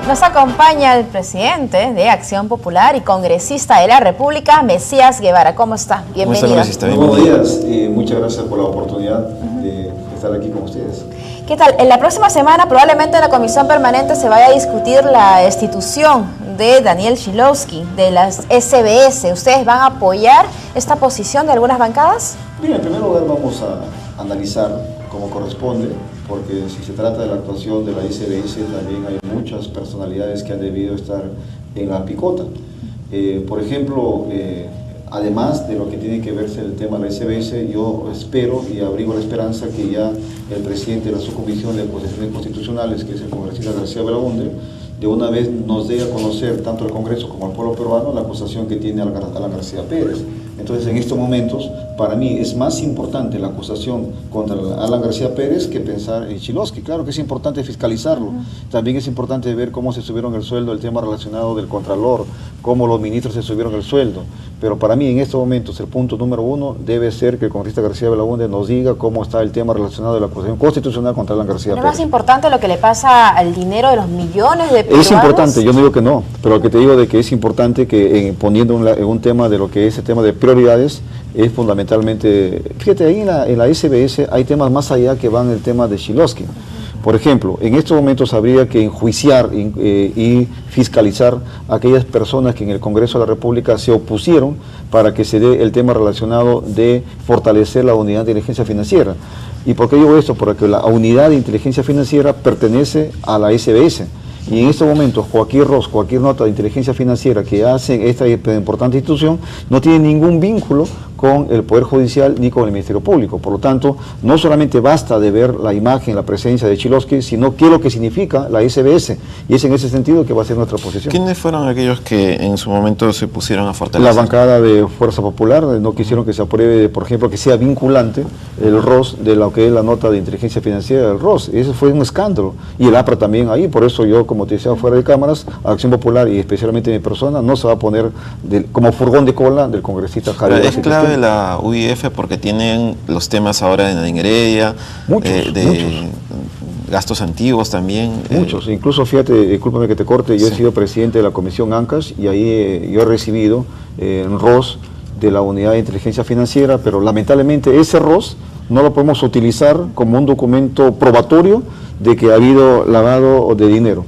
Nos acompaña el presidente de Acción Popular y congresista de la República, Mesías Guevara. ¿Cómo está? Bienvenido. Buenos días y muchas gracias por la oportunidad de estar aquí con ustedes. ¿Qué tal? En la próxima semana probablemente en la Comisión Permanente se vaya a discutir la destitución de Daniel Schilowski de las SBS. ¿Ustedes van a apoyar esta posición de algunas bancadas? Bien, en primer lugar vamos a analizar cómo corresponde, porque si se trata de la actuación de la SBS, también hay muchas personalidades que han debido estar en la picota. Por ejemplo, además de lo que tiene que verse el tema de la SBS, yo espero y abrigo la esperanza que ya el presidente de la Subcomisión de Acusaciones Constitucionales, que es el congresista García Belaúnde, de una vez nos dé a conocer tanto el Congreso como el pueblo peruano la acusación que tiene Alan García Pérez. Entonces, en estos momentos, para mí es más importante la acusación contra Alan García Pérez que pensar en Schilowski. Claro que es importante fiscalizarlo. También es importante ver cómo se subieron el sueldo, el tema relacionado del Contralor, cómo los ministros se subieron el sueldo. Pero para mí, en estos momentos, el punto número uno debe ser que el congresista García Belaúnde nos diga cómo está el tema relacionado de la acusación constitucional contra Alan García Pérez. ¿No es más importante lo que le pasa al dinero de los millones de peruanos? Es importante, yo no digo que no, pero lo que te digo de que es importante que poniendo un tema de lo que es el tema de prioridades, es fundamentalmente, fíjate, ahí en la SBS hay temas más allá que van el tema de Schilowski. Por ejemplo, en estos momentos habría que enjuiciar y fiscalizar a aquellas personas que en el Congreso de la República se opusieron para que se dé el tema relacionado de fortalecer la unidad de inteligencia financiera. ¿Y por qué digo esto? Porque la unidad de inteligencia financiera pertenece a la SBS. Y en estos momentos, cualquier nota de inteligencia financiera que hace esta importante institución no tiene ningún vínculo con el Poder Judicial ni con el Ministerio Público. Por lo tanto, no solamente basta de ver la imagen, la presencia de Schilowski, sino qué es lo que significa la SBS. Y es en ese sentido que va a ser nuestra posición. ¿Quiénes fueron aquellos que en su momento se pusieron a fortalecer? La bancada de Fuerza Popular no quisieron que se apruebe, por ejemplo, que sea vinculante el ROS de lo que es la nota de inteligencia financiera del ROS. Ese fue un escándalo. Y el APRA también ahí, por eso yo, como te decía, fuera de cámaras, Acción Popular y especialmente mi persona, no se va a poner como furgón de cola del congresista Javier. Es clave la UIF porque tienen los temas ahora de Nadine Heredia, muchos. Gastos antiguos también. Muchos, incluso fíjate, discúlpame que te corte, yo he sido presidente de la Comisión ANCAS y ahí yo he recibido en ROS de la Unidad de Inteligencia Financiera, pero lamentablemente ese ROS no lo podemos utilizar como un documento probatorio de que ha habido lavado de dinero.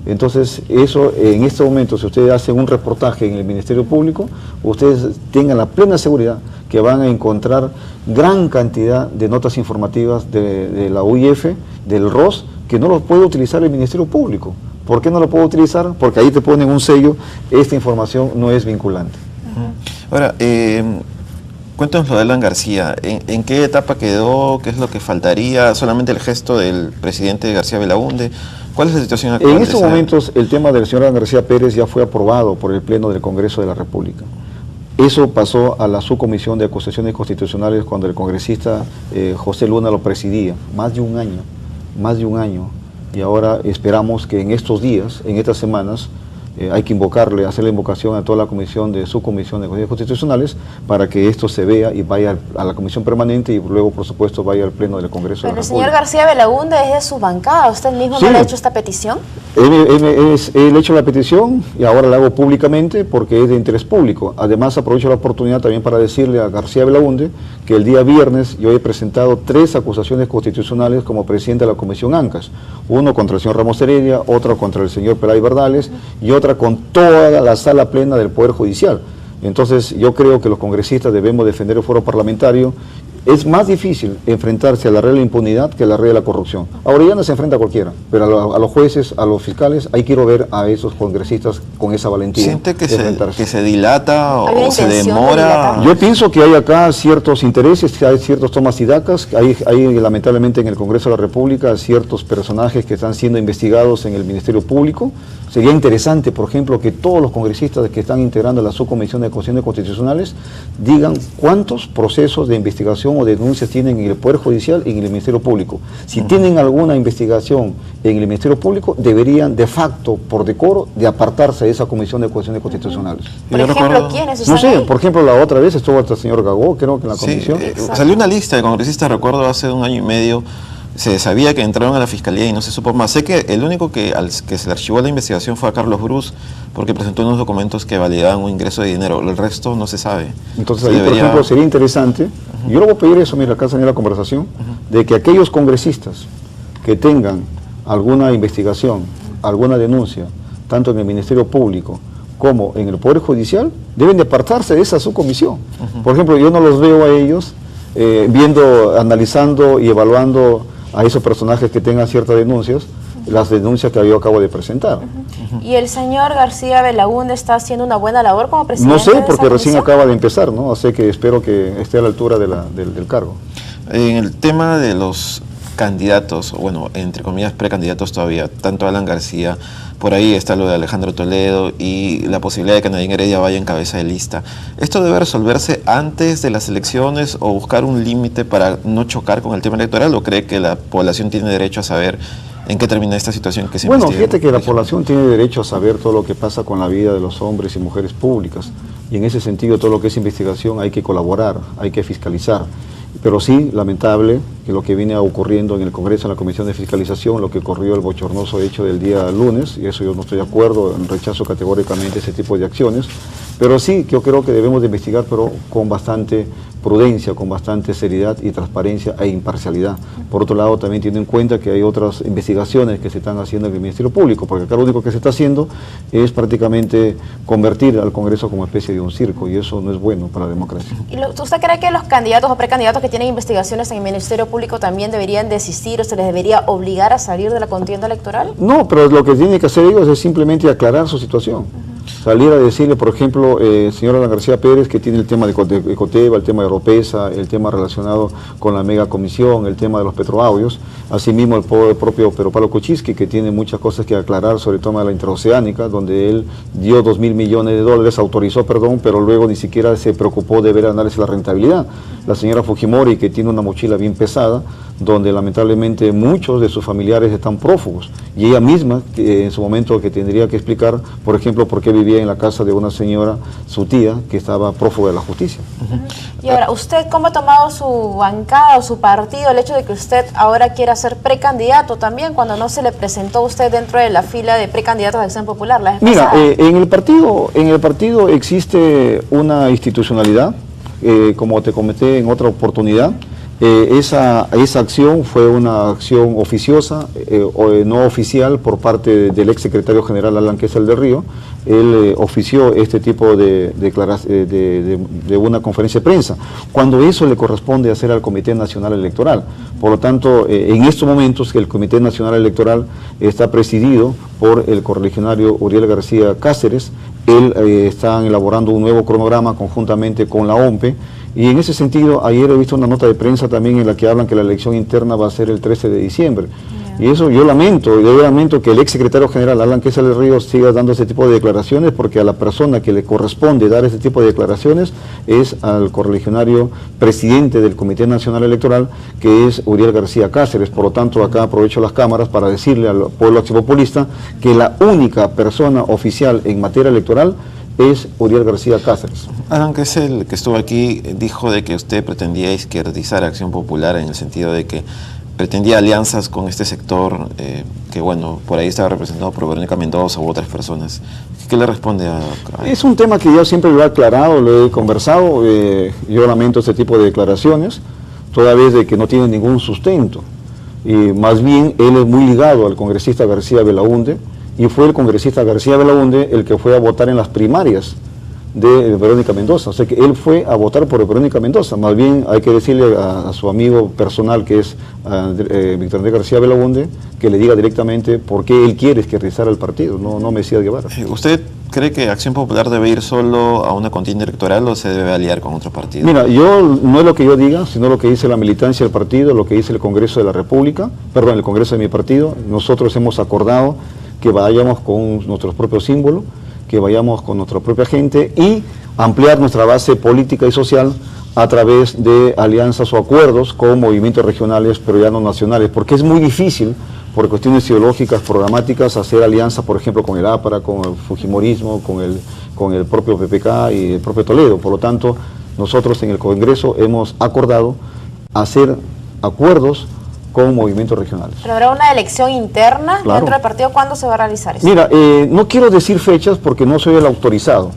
Entonces, eso en este momento, si ustedes hacen un reportaje en el Ministerio Público, ustedes tengan la plena seguridad que van a encontrar gran cantidad de notas informativas de la UIF, del ROS, que no lo puede utilizar el Ministerio Público. ¿Por qué no lo puede utilizar? Porque ahí te ponen un sello, esta información no es vinculante. Ahora, cuéntanos lo de Alan García. ¿En qué etapa quedó? ¿Qué es lo que faltaría? ¿Solamente el gesto del presidente García Belaúnde? ¿Cuál es la situación actual? En estos momentos el tema del señor Alan García Pérez ya fue aprobado por el Pleno del Congreso de la República. Eso pasó a la Subcomisión de Acusaciones Constitucionales cuando el congresista José Luna lo presidía. Más de un año. Y ahora esperamos que en estos días, en estas semanas, hay que hacer la invocación a toda la comisión de Subcomisión de Acusaciones Constitucionales para que esto se vea y vaya a la comisión permanente y luego, por supuesto, vaya al Pleno del Congreso de la República. Pero el señor García Belaúnde es de su bancada. ¿Usted mismo no le ha hecho esta petición? Él ha hecho la petición y ahora la hago públicamente porque es de interés público. Además, aprovecho la oportunidad también para decirle a García Belaúnde que el día viernes yo he presentado 3 acusaciones constitucionales como presidente de la Comisión ANCAS. Uno contra el señor Ramos Heredia, otro contra el señor Pelay Verdales y otra con toda la sala plena del Poder Judicial. Entonces, yo creo que los congresistas debemos defender el foro parlamentario. Es más difícil enfrentarse a la regla de impunidad que a la regla de la corrupción. Ahora ya no se enfrenta a cualquiera, pero a los jueces, a los fiscales, ahí quiero ver a esos congresistas con esa valentía. ¿Siente que se dilata o se demora? Yo pienso que hay acá ciertos intereses, hay ciertos tomas y dacas, hay lamentablemente en el Congreso de la República ciertos personajes que están siendo investigados en el Ministerio Público. Sería interesante, por ejemplo, que todos los congresistas que están integrando la Subcomisión de Acusaciones Constitucionales digan cuántos procesos de investigación o denuncias tienen en el Poder Judicial y en el Ministerio Público. Si tienen alguna investigación en el Ministerio Público, deberían de facto, por decoro, de apartarse de esa Comisión de Acusaciones Constitucionales. Por ejemplo, ¿quiénes están No sé, ahí? por ejemplo, la otra vez estuvo hasta el señor Gagó, creo que en la comisión. Salió una lista de congresistas, recuerdo, hace un año y medio, Se sabía que entraron a la fiscalía y no se supo más. Sé que el único que se le archivó la investigación fue a Carlos Bruce, porque presentó unos documentos que validaban un ingreso de dinero. El resto no se sabe. Entonces ahí, por ejemplo, sería interesante, yo le voy a pedir eso, mira, acá en la conversación, de que aquellos congresistas que tengan alguna investigación, alguna denuncia, tanto en el Ministerio Público como en el Poder Judicial, deben de apartarse de esa subcomisión. Por ejemplo, yo no los veo a ellos viendo, analizando y evaluando a esos personajes que tengan ciertas denuncias, las denuncias que yo acabo de presentar. ¿Y el señor García Belaúnde está haciendo una buena labor como presidente? No sé, de esa porque recién comisión? acaba de empezar, ¿no? Así que espero que esté a la altura del cargo. En el tema de los candidatos, bueno, entre comillas precandidatos todavía, tanto Alan García, por ahí está lo de Alejandro Toledo y la posibilidad de que Nadine Heredia vaya en cabeza de lista. ¿Esto debe resolverse antes de las elecciones o buscar un límite para no chocar con el tema electoral, o cree que la población tiene derecho a saber en qué termina esta situación que se Bueno, investiga? fíjate que la población tiene derecho a saber todo lo que pasa con la vida de los hombres y mujeres públicas, y en ese sentido todo lo que es investigación hay que colaborar, hay que fiscalizar. Pero sí, lamentable que lo que viene ocurriendo en el Congreso, en la Comisión de Fiscalización, lo que ocurrió el bochornoso hecho del día lunes, y eso yo no estoy de acuerdo, rechazo categóricamente ese tipo de acciones, pero sí, yo creo que debemos de investigar, pero con bastante prudencia, con bastante seriedad y transparencia e imparcialidad. Por otro lado, también teniendo en cuenta que hay otras investigaciones que se están haciendo en el Ministerio Público, porque acá lo único que se está haciendo es prácticamente convertir al Congreso como especie de un circo, y eso no es bueno para la democracia. ¿Y usted cree que los candidatos o precandidatos que tienen investigaciones en el Ministerio Público también deberían desistir o se les debería obligar a salir de la contienda electoral? No, pero lo que tienen que hacer ellos es simplemente aclarar su situación. Salir a decirle, por ejemplo, señor Alan García Pérez, que tiene el tema de Ecoteva, el tema de Oropesa, el tema relacionado con la megacomisión, el tema de los petroaudios, asimismo el propio Pedro Pablo Kuczynski, que tiene muchas cosas que aclarar sobre el tema de la interoceánica, donde él dio $2.000 millones, autorizó, perdón, pero luego ni siquiera se preocupó de ver análisis de la rentabilidad. La señora Fujimori, que tiene una mochila bien pesada, donde lamentablemente muchos de sus familiares están prófugos, y ella misma en su momento que tendría que explicar, por ejemplo, por qué vivía en la casa de una señora, su tía, que estaba prófuga de la justicia. Y ahora, ¿usted cómo ha tomado su bancada o su partido el hecho de que usted ahora quiera ser precandidato también, cuando no se le presentó a usted dentro de la fila de precandidatos de Acción Popular la vez Mira, pasada? en el partido existe una institucionalidad, como te comenté en otra oportunidad. Esa acción fue una acción oficiosa, no oficial, por parte del ex secretario general Alan Quesel del Río. Él ofició este tipo de una conferencia de prensa, cuando eso le corresponde hacer al Comité Nacional Electoral. Por lo tanto, en estos momentos el Comité Nacional Electoral está presidido por el correligionario Uriel García Cáceres. Él está elaborando un nuevo cronograma conjuntamente con la OMPE. Y en ese sentido, ayer he visto una nota de prensa también en la que hablan que la elección interna va a ser el 13 de diciembre. Y eso yo lamento que el ex secretario general Alan Quesel del Río siga dando ese tipo de declaraciones, porque a la persona que le corresponde dar ese tipo de declaraciones es al correligionario presidente del Comité Nacional Electoral, que es Uriel García Cáceres. Por lo tanto, acá aprovecho las cámaras para decirle al pueblo axipopulista que la única persona oficial en materia electoral es Uriel García Cáceres. Alan Quesel, que estuvo aquí, dijo de que usted pretendía izquierdizar a Acción Popular, en el sentido de que pretendía alianzas con este sector, que bueno, por ahí estaba representado por Verónica Mendoza u otras personas. ¿Qué le responde a Es un tema que yo siempre lo he aclarado, lo he conversado. Yo lamento este tipo de declaraciones, toda vez de que no tiene ningún sustento. Y más bien, él es muy ligado al congresista García Belaúnde, y fue el congresista García Belaúnde el que fue a votar en las primarias de Verónica Mendoza. O sea que él fue a votar por Verónica Mendoza. Más bien hay que decirle a su amigo personal, que es Víctor Andrés García Belaúnde, que le diga directamente por qué él quiere izquierdizar al partido, no Mesías Guevara. ¿Usted cree que Acción Popular debe ir solo a una contienda electoral o se debe aliar con otro partido? Mira, no es lo que yo diga, sino lo que dice la militancia del partido, lo que dice el Congreso de la República, el Congreso de mi partido. Nosotros hemos acordado que vayamos con nuestros propios símbolos, que vayamos con nuestra propia gente y ampliar nuestra base política y social a través de alianzas o acuerdos con movimientos regionales, pero ya no nacionales, porque es muy difícil, por cuestiones ideológicas, programáticas, hacer alianzas, por ejemplo, con el APRA, con el Fujimorismo, con el propio PPK y el propio Toledo. Por lo tanto, nosotros en el Congreso hemos acordado hacer acuerdos con movimientos regionales. ¿Pero habrá una elección interna Claro. dentro del partido? ¿Cuándo se va a realizar eso? Mira, no quiero decir fechas porque no soy el autorizado.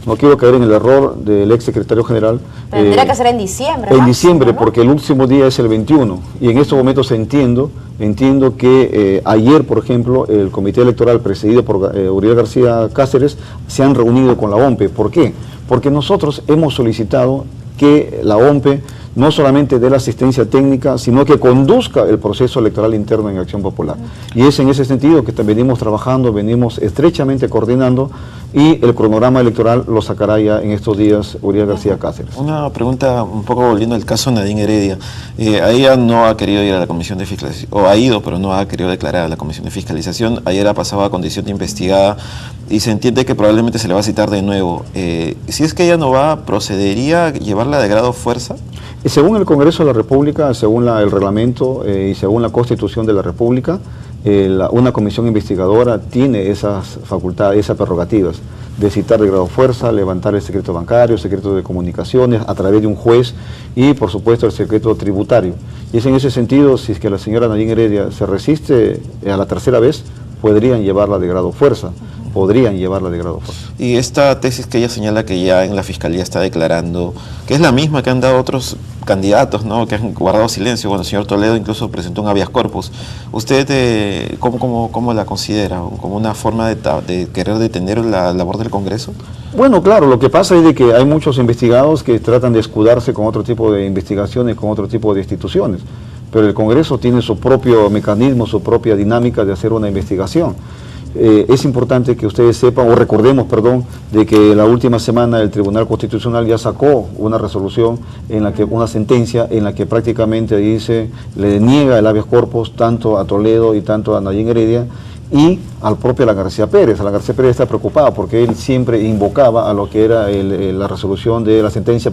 No quiero caer en el error del ex secretario general. Pero tendría que ser en diciembre. En máximo, diciembre, ¿no? porque el último día es el 21. Y en estos momentos entiendo que ayer, por ejemplo, el comité electoral presidido por Uriel García Cáceres se han reunido con la OMPE. ¿Por qué? Porque nosotros hemos solicitado que la OMPE no solamente dé la asistencia técnica, sino que conduzca el proceso electoral interno en Acción Popular. Y es en ese sentido que venimos trabajando, venimos estrechamente coordinando, y el cronograma electoral lo sacará ya en estos días Uriel García Cáceres. Una pregunta un poco volviendo al caso Nadine Heredia. A ella no ha querido ir a la Comisión de Fiscalización, o ha ido, pero no ha querido declarar a la Comisión de Fiscalización. Ayer ha pasado a condición de investigada y se entiende que probablemente se le va a citar de nuevo. Si es que ella no va, ¿procedería llevarla de grado fuerza? Según el Congreso de la República, según el reglamento y según la Constitución de la República, una comisión investigadora tiene esas facultades, esas prerrogativas de citar de grado fuerza, levantar el secreto bancario, el secreto de comunicaciones a través de un juez y, por supuesto, el secreto tributario. Y es en ese sentido, si es que la señora Nadine Heredia se resiste a la tercera vez, podrían llevarla de grado fuerza. Y esta tesis que ella señala que ya en la Fiscalía está declarando, que es la misma que han dado otros candidatos, ¿no?, que han guardado silencio. Bueno, el señor Toledo incluso presentó un habeas corpus. ¿Usted cómo la considera? ¿Como una forma de querer detener la labor del Congreso? Bueno, claro, lo que pasa es de que hay muchos investigados que tratan de escudarse con otro tipo de investigaciones, con otro tipo de instituciones, pero el Congreso tiene su propio mecanismo, su propia dinámica de hacer una investigación. Es importante que ustedes sepan, o recordemos, perdón, de que la última semana el Tribunal Constitucional ya sacó una resolución, una sentencia en la que prácticamente dice, le niega el habeas corpus tanto a Toledo y tanto a Nadine Heredia y al propio Alan García Pérez. Alan García Pérez está preocupado porque él siempre invocaba a lo que era la resolución de la sentencia,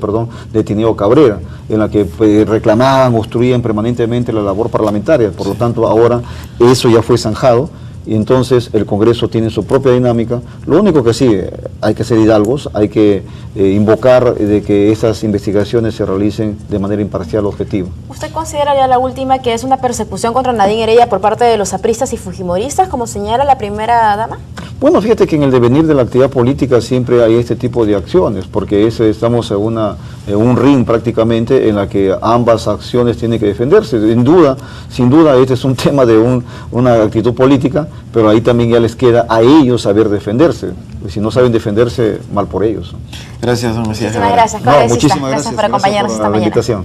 de Tineo Cabrera, en la que reclamaban, obstruían permanentemente la labor parlamentaria. Por lo tanto, ahora eso ya fue zanjado. Y entonces el Congreso tiene su propia dinámica. Lo único que sí, hay que ser hidalgos, hay que invocar de que esas investigaciones se realicen de manera imparcial, objetiva. ¿Usted considera ya la última que es una persecución contra Nadine Heredia por parte de los apristas y fujimoristas, como señala la primera dama? Bueno, fíjate que en el devenir de la actividad política siempre hay este tipo de acciones, porque estamos en un ring prácticamente en la que ambas acciones tienen que defenderse. Sin duda, este es un tema de una actitud política, pero ahí también ya les queda a ellos saber defenderse. Y si no saben defenderse, mal por ellos. Gracias, don Mesías. Muchísimas gracias, No, muchísimas gracias por acompañarnos esta mañana. Invitación.